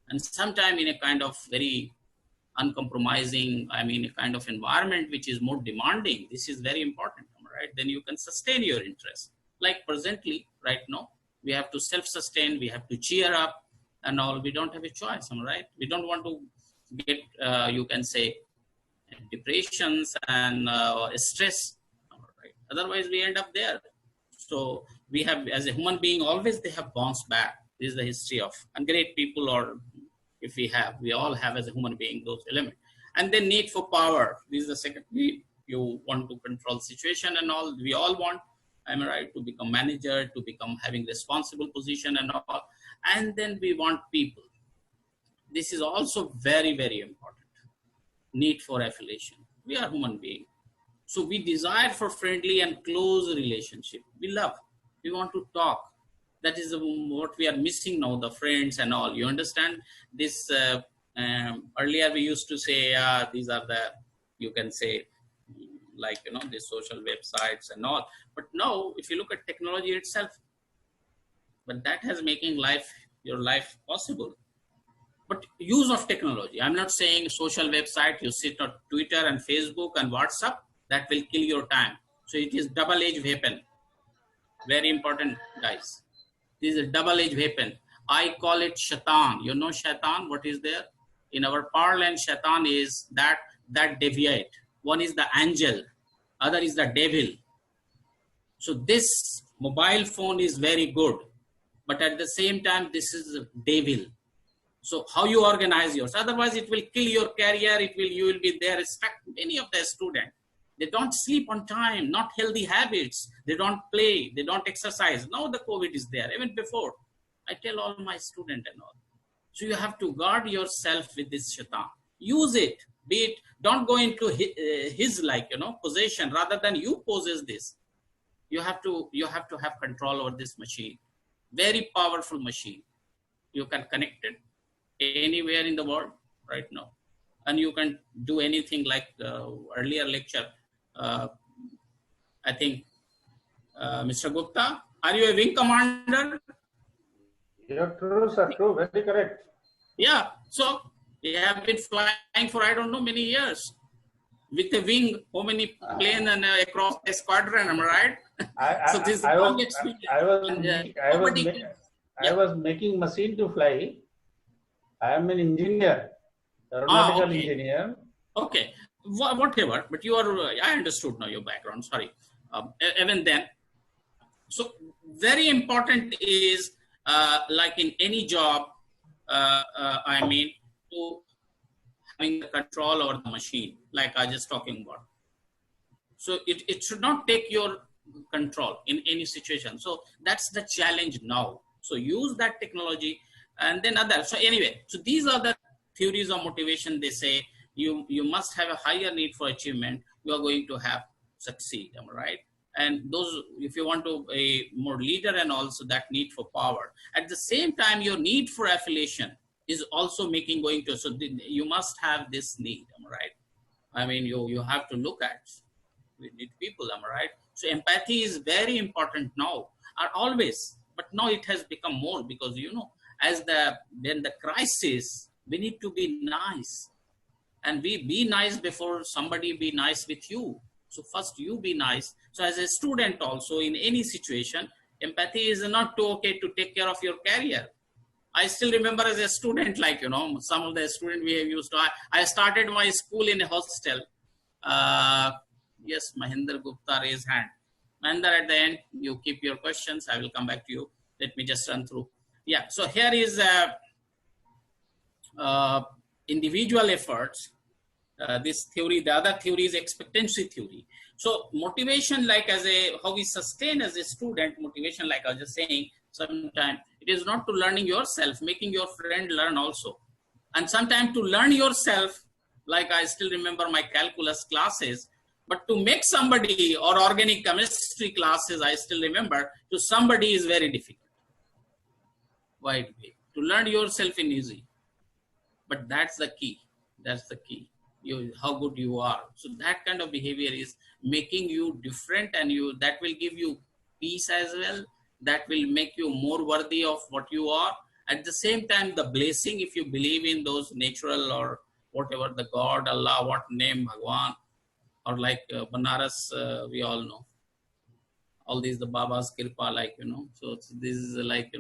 and sometimes in a kind of very uncompromising, I mean, a kind of environment which is more demanding. This is very important, right? Then you can sustain your interest. Like presently, right now, we have to self-sustain, we have to cheer up and all. We don't have a choice, right? We don't want to get, you can say, depressions and stress, right? Otherwise, we end up there. So we have, as a human being, always they have bounced back. This is the history of, and great people, or if we all have as a human being those elements. And then need for power. This is the second need. You want to control situation and all. We all want, am I right, to become manager, to become having responsible position and all. And then we want people. This is also very, very important. Need for affiliation. We are human beings. So we desire for friendly and close relationship. We love. We want to talk. That is what we are missing now, the friends and all. You understand this? Earlier we used to say, these are the, you can say, like, the social websites and all. But now, if you look at technology itself, but that has making your life possible. But use of technology. I'm not saying social website, you sit on Twitter and Facebook and WhatsApp, that will kill your time. So it is double-edged weapon. Very important, guys. This is a double-edged weapon. I call it shaitan. You know shaitan, what is there? In our parlance, shaitan is that deviate. One is the angel, other is the devil. So this mobile phone is very good, but at the same time, this is devil. So how you organize yours? Otherwise, it will kill your career. You will be there. Many of the students, they don't sleep on time, not healthy habits. They don't play, they don't exercise. Now the COVID is there, even before. I tell all my students and all. So you have to guard yourself with this shaitan. Use it, be it, don't go into his possession, rather than you possess this. You have to have control over this machine. Very powerful machine. You can connect it anywhere in the world right now. And you can do anything like earlier lecture. I think, Mr. Gupta, are you a wing commander? You're true, sir. True. Very correct. Yeah. So you have been flying for, I don't know, many years. With a wing, how many planes and across a squadron, am I right? So this is a long experience. I was making machine to fly. I am an engineer, aeronautical engineer. Okay, whatever. But you are, I understood now your background. Sorry. Even then. So very important is, like in any job, I mean, to having the control over the machine, like I just talking about. So it should not take your control in any situation. So that's the challenge now. So use that technology and then other. So anyway, so these are the theories of motivation. They say you must have a higher need for achievement. You are going to have succeed, am I right? And those, if you want to a more leader, and also that need for power. At the same time, your need for affiliation is also making going to, so you must have this need, am I right? I mean, you have to look at, we need people, am I right? So empathy is very important now, or always, but now it has become more, because as then the crisis, we need to be nice, and we be nice before somebody be nice with you. So first you be nice. So as a student also, in any situation, empathy is not to take care of your career. I still remember as a student, like, some of the students we have used to, I started my school in a hostel. Yes, Mahinder Gupta raised hand. Mahinder, at the end, you keep your questions. I will come back to you. Let me just run through. Yeah, so here is individual efforts. This theory, the other theory is expectancy theory. So motivation, like how we sustain as a student, motivation, like I was just saying, sometimes it is not to learning yourself, making your friend learn also. And sometimes to learn yourself, like I still remember my calculus classes, but to make somebody, or organic chemistry classes, I still remember, to somebody is very difficult. Why? To learn yourself in easy. But that's the key. That's the key. How good you are. So that kind of behavior is making you different, and that will give you peace as well. That will make you more worthy of what you are. At the same time, the blessing, if you believe in those natural or whatever, the God, Allah, what name, Bhagwan, or like Banaras, we all know. All these, the Baba's Kirpa, like, so this is like,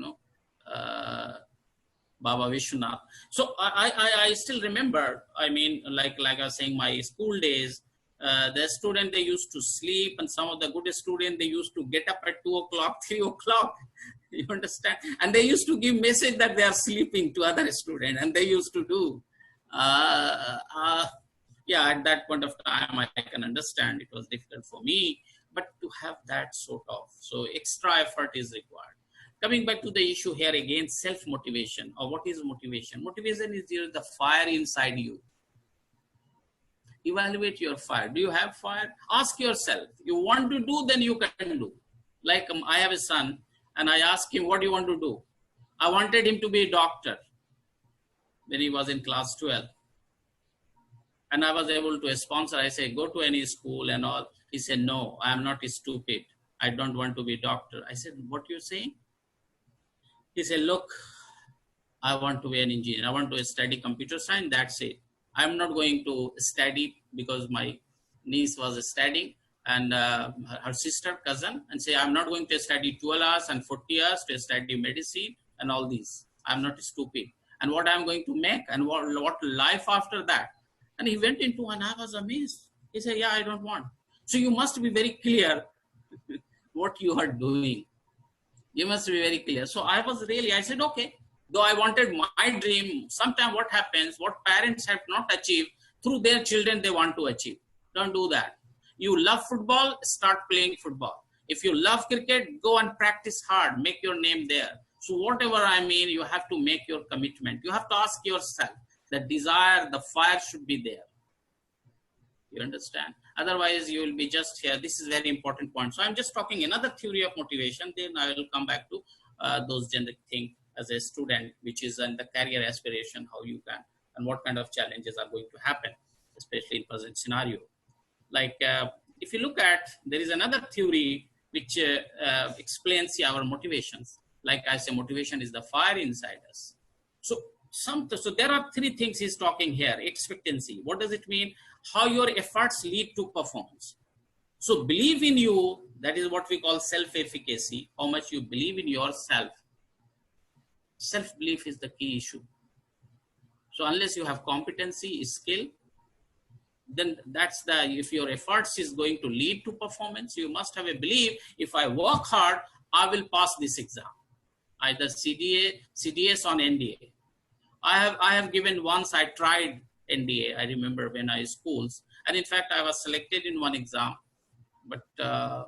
Baba Vishwanath. So I still remember, I mean, like I was saying, my school days, the student, they used to sleep, and some of the good students, they used to get up at 2 o'clock, 3 o'clock, you understand? And they used to give message that they are sleeping to other students, and they used to do. Yeah, at that point of time, I can understand it was difficult for me, but to have that sort of, so extra effort is required. Coming back to the issue here again, self-motivation, or what is motivation? Motivation is the fire inside you. Evaluate your fire. Do you have fire? Ask yourself. You want to do, then you can do. Like I have a son, and I asked him, what do you want to do? I wanted him to be a doctor when he was in class 12. And I was able to sponsor. I said, go to any school and all. He said, no, I am not stupid. I don't want to be a doctor. I said, what are you saying? He said, look, I want to be an engineer. I want to study computer science. That's it. I'm not going to study, because my niece was studying, and her sister, cousin, and say, I'm not going to study 12 hours and 40 hours to study medicine and all these. I'm not stupid. And what I'm going to make, and what life after that. And he went into, and I was amazed. He said, yeah, I don't want. So you must be very clear what you are doing. You must be very clear. So I said, okay, though I wanted my dream, sometimes what happens, what parents have not achieved, through their children, they want to achieve. Don't do that. You love football, start playing football. If you love cricket, go and practice hard, make your name there. So whatever I mean, you have to make your commitment. You have to ask yourself, the desire, the fire should be there. You understand? Otherwise, you will be just here. This is a very important point. So I'm just talking another theory of motivation. Then I will come back to those generic things as a student, which is in the career aspiration, how you can, and what kind of challenges are going to happen, especially in present scenario. Like if you look at, there is another theory which explains our motivations. Like I say, motivation is the fire inside us. So there are three things he's talking here. Expectancy. What does it mean? How your efforts lead to performance. So believe in you, that is what we call self-efficacy, how much you believe in yourself. Self-belief is the key issue. So unless you have competency, skill, then if your efforts is going to lead to performance, you must have a belief, if I work hard, I will pass this exam. Either CDS on NDA. I have given once, I tried NDA, I remember when I was schools. And in fact, I was selected in one exam, but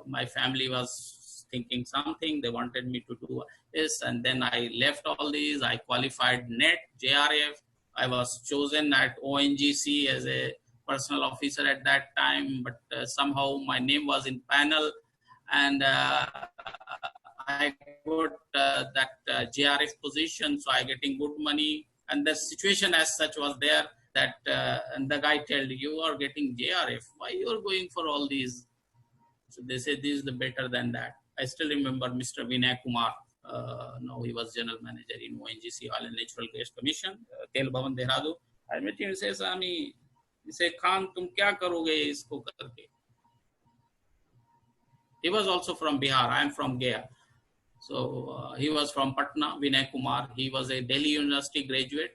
my family was thinking something, they wanted me to do this. And then I left all these, I qualified NET, JRF. I was chosen at ONGC as a personal officer at that time, but somehow my name was in panel, and I got that JRF position, so I getting good money. And the situation as such was there that, and the guy told, you are getting JRF, why you are going for all these? So they said, this is the better than that. I still remember Mr. Vinay Kumar. No, he was general manager in ONGC, Oil and Natural Gas Commission, Tel Bhavan, Dehradun. I met him and says, Swami, he said, Khan, tum kya karoge isko karke? He was also from Bihar. I am from Gaya. So he was from Patna, Vinay Kumar. He was a Delhi University graduate.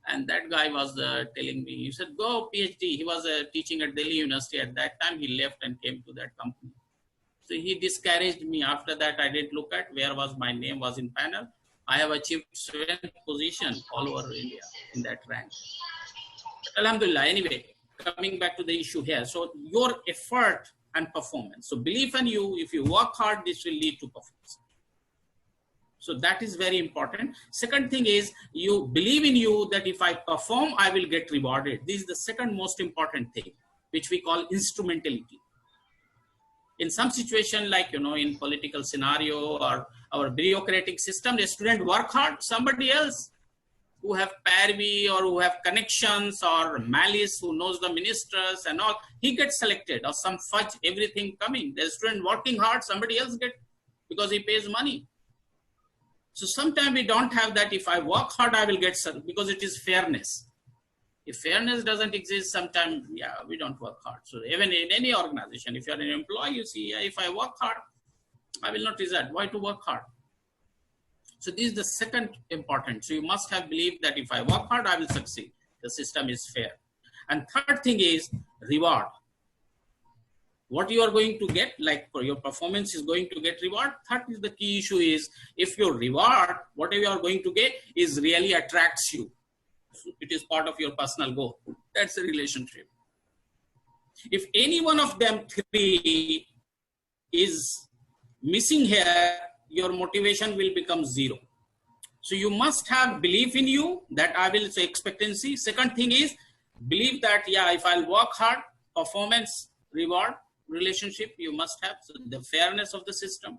And that guy was telling me, he said, go PhD. He was teaching at Delhi University at that time. He left and came to that company. So he discouraged me. After that, I didn't look at where was my name was in panel. I have achieved 7th position all over India in that rank. Alhamdulillah. Anyway, coming back to the issue here. So your effort and performance. So belief in you, if you work hard, this will lead to performance. So that is very important. Second thing is, you believe in you that if I perform, I will get rewarded. This is the second most important thing, which we call instrumentality. In some situation, like, in political scenario or our bureaucratic system, the student work hard, somebody else who have parvi or who have connections or malice, who knows the ministers and all, he gets selected, or some fudge, everything coming. The student working hard, somebody else get, because he pays money. So sometimes we don't have that. If I work hard, I will get some, because it is fairness. If fairness doesn't exist, sometimes, yeah, we don't work hard. So even in any organization, if you're an employee, you see, yeah, if I work hard, I will not result. Why to work hard? So this is the second important. So you must have believed that if I work hard, I will succeed. The system is fair. And third thing is reward. What you are going to get, like for your performance is going to get reward. Third is the key issue is if your reward, whatever you are going to get is really attracts you. It is part of your personal goal. That's a relationship. If any one of them three is missing here, your motivation will become zero. So you must have belief in you that I will say expectancy. Second thing is believe that, yeah, if I'll work hard, performance, reward, relationship, you must have. So the fairness of the system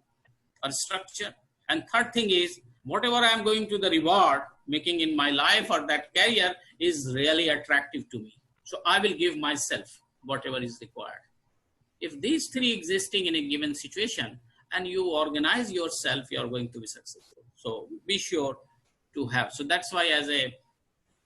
or structure. And third thing is whatever I'm going to the reward making in my life or that career is really attractive to me. So I will give myself whatever is required. If these three existing in a given situation and you organize yourself, you are going to be successful. So be sure to have. So that's why as a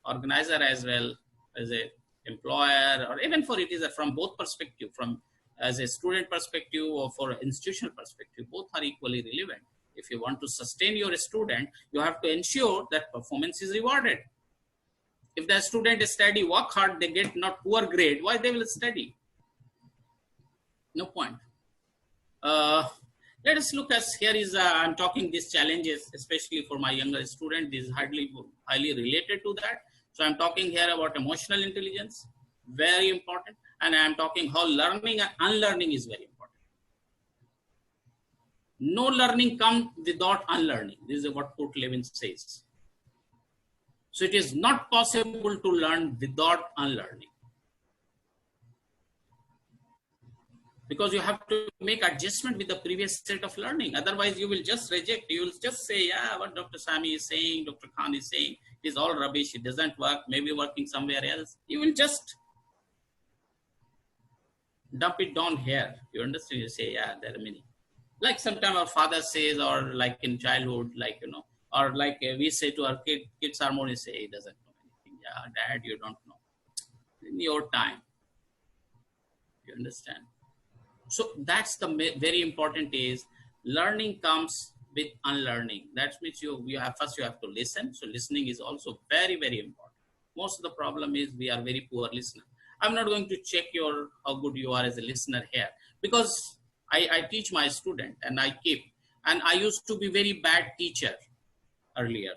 organizer as well as a employer, or even for it is from both perspective, from as a student perspective or for an institutional perspective, both are equally relevant. If you want to sustain your student, you have to ensure that performance is rewarded. If the student study, work hard, they get not poor grade, why they will study? No point. Let us look at, here is, I'm talking these challenges, especially for my younger student, this is highly related to that. So I'm talking here about emotional intelligence, very important. And I'm talking how learning and unlearning is very important. No learning comes without unlearning. This is what Kurt Lewin says. So it is not possible to learn without unlearning. Because you have to make adjustment with the previous set of learning. Otherwise, you will just reject. You will just say, yeah, what Dr. Sami is saying, Dr. Khan is saying, is all rubbish. It doesn't work. Maybe working somewhere else. You will just dump it down here. You understand? You say, yeah, there are many. Like sometimes our father says, or like in childhood, like, you know, or like we say to our kids harmony, say, he doesn't know anything. Yeah, dad, you don't know. In your time. You understand? So that's the very important is learning comes with unlearning. That means you have to listen. So listening is also very, very important. Most of the problem is we are very poor listener. I'm not going to check how good you are as a listener here, because I teach my student and I used to be very bad teacher earlier.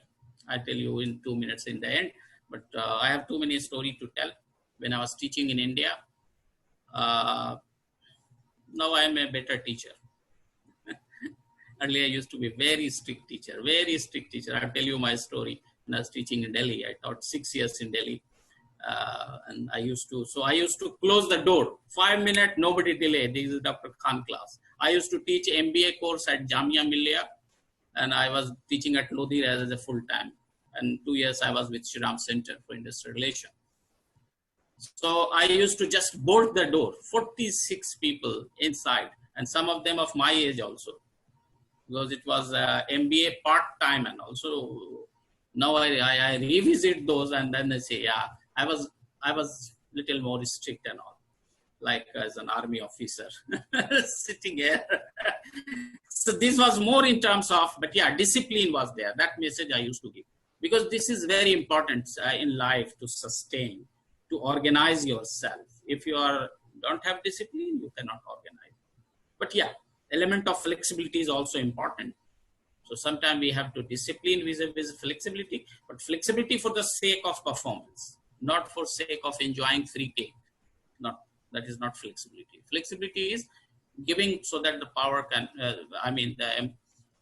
I tell you in 2 minutes in the end, but I have too many stories to tell. When I was teaching in India, now I am a better teacher. Earlier I used to be very strict teacher. I'll tell you my story. When I was teaching in Delhi, I taught 6 years in Delhi. And I used to close the door. 5 minutes, nobody delay. This is Dr. Khan class. I used to teach MBA course at Jamia Millia, and I was teaching at Lodi as a full time. And 2 years I was with Shriram Center for Industrial Relations. So I used to just bolt the door, 46 people inside, and some of them of my age also, because it was MBA part-time, and also now I revisit those, and then they say, yeah, I was little more strict and all, like as an army officer sitting here. So this was more in terms of, but yeah, discipline was there. That message I used to give, because this is very important in life to sustain, to organize yourself. If you don't have discipline, you cannot organize. But yeah, element of flexibility is also important. So sometimes we have to discipline with flexibility, but flexibility for the sake of performance, not for sake of enjoying free cake. That is not flexibility. Flexibility is giving so that the power can, the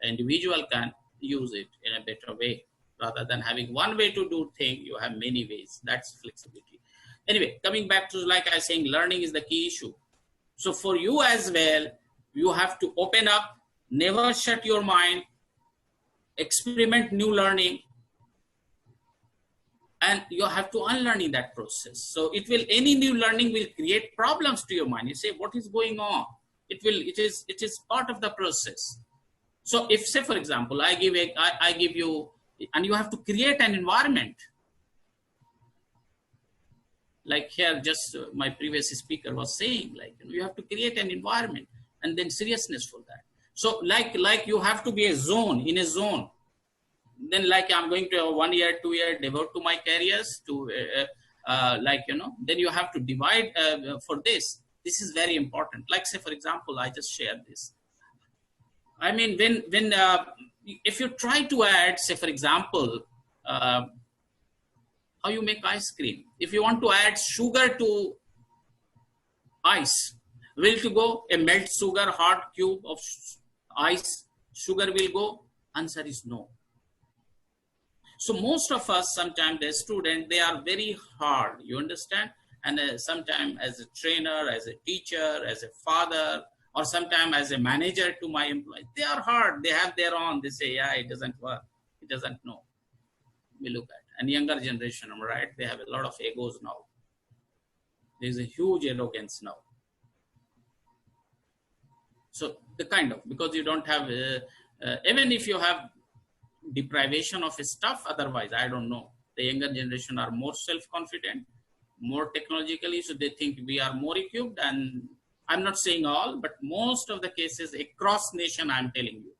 individual can use it in a better way. Rather than having one way to do thing, you have many ways. That's flexibility. Anyway, coming back to, like I was saying, learning is the key issue. So for you as well, you have to open up, never shut your mind, experiment new learning, and you have to unlearn in that process. So any new learning will create problems to your mind. You say, what is going on? It is part of the process. So if, say, for example, I give you, and you have to create an environment. Like here, just my previous speaker was saying, like, you have to create an environment and then seriousness for that. So like you have to be in a zone. Then like I'm going to 1 year, 2 year devote to my careers to then you have to divide for this. This is very important. Like, say, for example, I just shared this. I mean, when if you try to add, say, for example, how you make ice cream. If you want to add sugar to ice, will it go? A melt sugar, hard cube of ice, sugar will go? Answer is no. So most of us, sometimes the student, they are very hard, you understand? And sometimes as a trainer, as a teacher, as a father, or sometimes as a manager to my employees, they are hard. They have their own. They say, yeah, it doesn't work. It doesn't know. We look at. And younger generation, right? They have a lot of egos now. There's a huge arrogance now. So the kind of, because you don't have, even if you have deprivation of stuff, otherwise, I don't know. The younger generation are more self-confident, more technologically, so they think we are more equipped. And I'm not saying all, but most of the cases across nation, I'm telling you.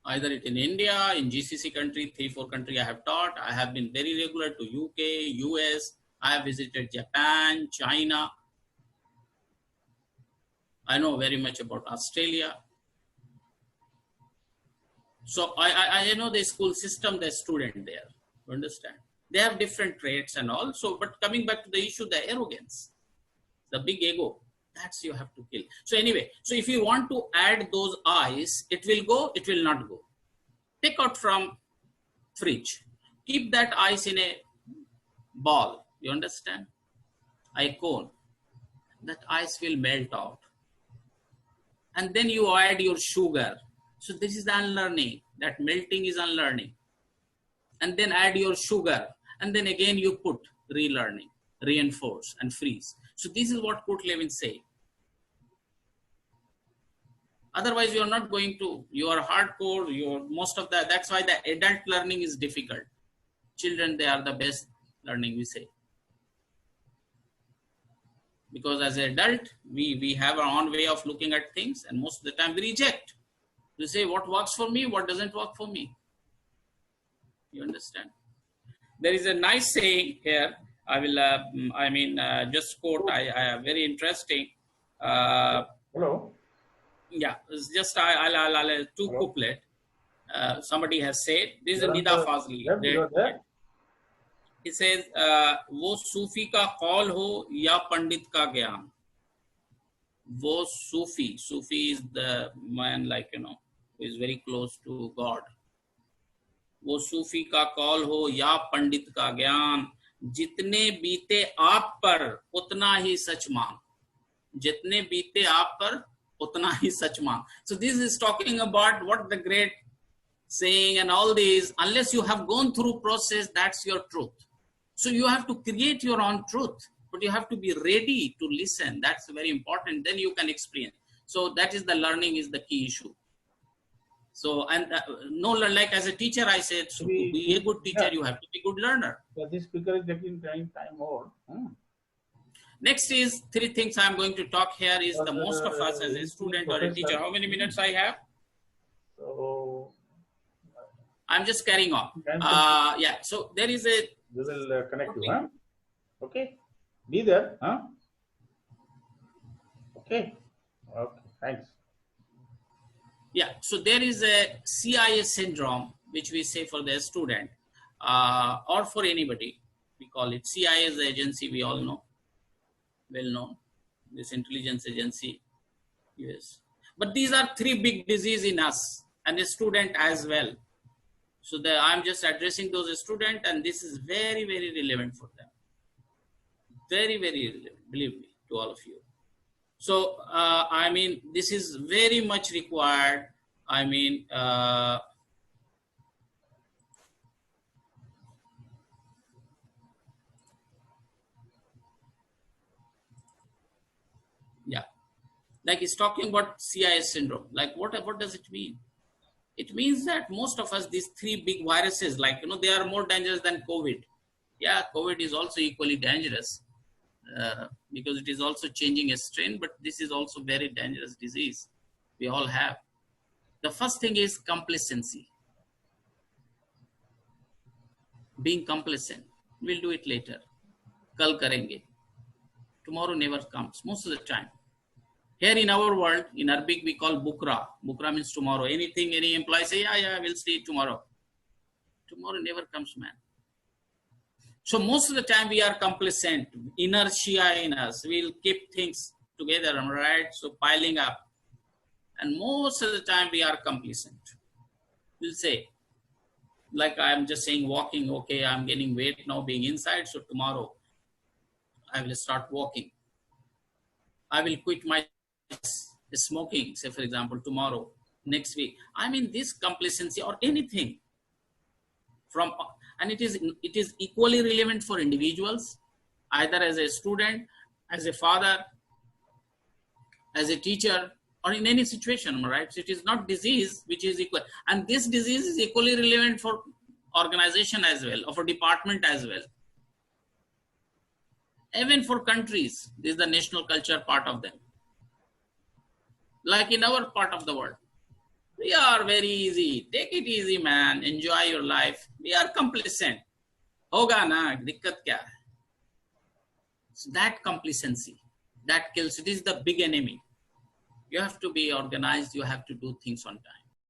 Either it in India, in GCC country, 3-4 country I have taught. I have been very regular to UK, US. I have visited Japan, China. I know very much about Australia. So I know the school system, the student there, you understand? They have different traits and all. So, but coming back to the issue, the arrogance, the big ego, that's you have to kill. So anyway, so if you want to add those eyes, it will go, it will not go. Take out from fridge, keep that ice in a ball, you understand? A cone, that ice will melt out. And then you add your sugar. So this is the unlearning, that melting is unlearning. And then add your sugar. And then again you put relearning, reinforce and freeze. So this is what Kurt Lewin say. Otherwise you are not going to, you are hardcore, most of that. That's why the adult learning is difficult. Children, they are the best learning, we say. Because as an adult, we have our own way of looking at things, and most of the time we reject. We say what works for me, what doesn't work for me. You understand? There is a nice saying here. I will, just quote, I very interesting. Hello. Yeah, it's just I'll two couplet. Somebody has said, this is Nida Fazli. He says, वो सूफी का कौल हो या पंडित का ज्ञान. वो Sufi is the man, like, who is very close to God. वो सूफी का कौल हो या पंडित का ज्ञान, जितने बीते आप पर उतना ही सच मान. जितने बीते आप पर उतना ही सच मान. So this is talking about what the great saying and all these. Unless you have gone through process, that's your truth. So you have to create your own truth, but you have to be ready to listen. That's very important. Then you can explain. So that is the learning is the key issue. So, and no, like as a teacher, I said, so to be a good teacher, you have to be a good learner. So this speaker is taking time more. Next is 3 things I'm going to talk here is the most of us as a student or a teacher. How many minutes I have? So I'm just carrying on. Yeah. So there is a. We will connect you. Huh? Okay. Be there. Huh? Okay. Okay. Thanks. Yeah. So there is a CIA syndrome, which we say for the student or for anybody. We call it CIA is the agency we all know. Well known, this intelligence agency, yes. But these are 3 big diseases in us and a student as well. So I'm just addressing those students, and this is very, very relevant for them. Very, very relevant, believe me, to all of you. So, I mean, this is very much required. I mean, yeah. Like he's talking about CIS syndrome. Like what does it mean? It means that most of us, these three big viruses, like, they are more dangerous than COVID. Yeah, COVID is also equally dangerous because it is also changing a strain, but this is also very dangerous disease we all have. The first thing is complacency. Being complacent. We'll do it later. Kal karenge. Tomorrow never comes most of the time. Here in our world, in Arabic, we call bukra. Bukra means tomorrow. Anything, any employee say, yeah, we'll see it tomorrow. Tomorrow never comes, man. So most of the time we are complacent. Inertia in us. We'll keep things together, right? So piling up. And most of the time we are complacent. We'll say, like I'm just saying walking, okay, I'm gaining weight now being inside. So tomorrow I will start walking. I will quit my smoking, say for example, tomorrow, next week. I mean, this complacency or anything and it is equally relevant for individuals, either as a student, as a father, as a teacher, or in any situation, right? So it is not disease which is equal. And this disease is equally relevant for organization as well, or for department as well. Even for countries, this is the national culture part of them. Like in our part of the world, we are very easy. Take it easy, man. Enjoy your life. We are complacent. Hoga na, dikkat kya hai? So that complacency, that kills. It is the big enemy. You have to be organized. You have to do things on time.